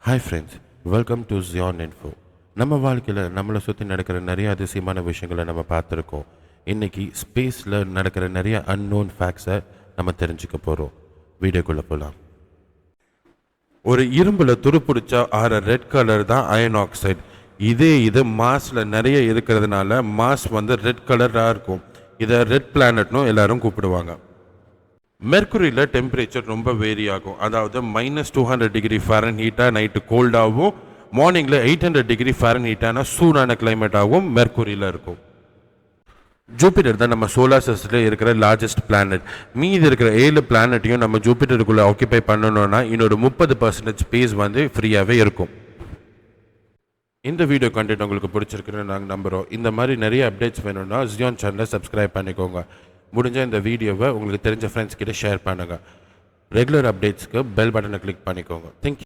Hi friends, welcome to Gyan info. நம்ம வாழ்க்கையில் நம்மளை சுற்றி நடக்கிற நிறைய அதிசயமான விஷயங்களை நம்ம பார்த்துருக்கோம். இன்றைக்கி ஸ்பேஸில் நடக்கிற நிறைய அன்னோன் ஃபேக்ட்ஸை நம்ம தெரிஞ்சுக்க போகிறோம். வீடியோக்குள்ளே போகலாம். ஒரு இரும்பில் துருப்பிடிச்சா ஆற ரெட் கலர் தான் அயன் ஆக்சைடு. இது மாஸில் நிறைய இருக்கிறதுனால மாஸ் ரெட் கலராக இருக்கும். இதை ரெட் பிளானட்னும் எல்லாரும் கூப்பிடுவாங்க. மெர்க்குரியில் டெம்பரேச்சர் ரொம்ப வேரி ஆகும். அதாவது -200°F நைட்டு கோல்டாகவும், மார்னிங்கில் 800°F சூடான கிளைமேட்டாகவும் மெர்க்குரியில் இருக்கும். ஜூபிட்டர் தான் நம்ம சோலார் சிஸ்டத்தில் இருக்கிற லார்ஜஸ்ட் பிளானட். மீதி இருக்கிற 7 பிளானட்டையும் நம்ம ஜூபிட்டருக்குள்ளே ஆக்கியபை பண்ணணும்னா இன்னொரு 30% ஸ்பேஸ் ஃப்ரீயாகவே இருக்கும். இந்த வீடியோ கண்டென்ட் உங்களுக்கு பிடிச்சிருக்குன்னு நாங்கள் நம்புகிறோம். இந்த மாதிரி நிறைய அப்டேட்ஸ் வேணும்னா ஜியான் சேனலை சப்ஸ்கிரைப் பண்ணிக்கோங்க. முடிஞ்ச இந்த வீடியோவை உங்களுக்கு தெரிஞ்ச ஃப்ரெண்ட்ஸ் கிட்ட ஷேர் பண்ணுங்கள். ரெகுலர் அப்டேட்ஸ்க்கு பெல் பட்டனை கிளிக் பண்ணிக்கோங்க. தேங்க்யூ.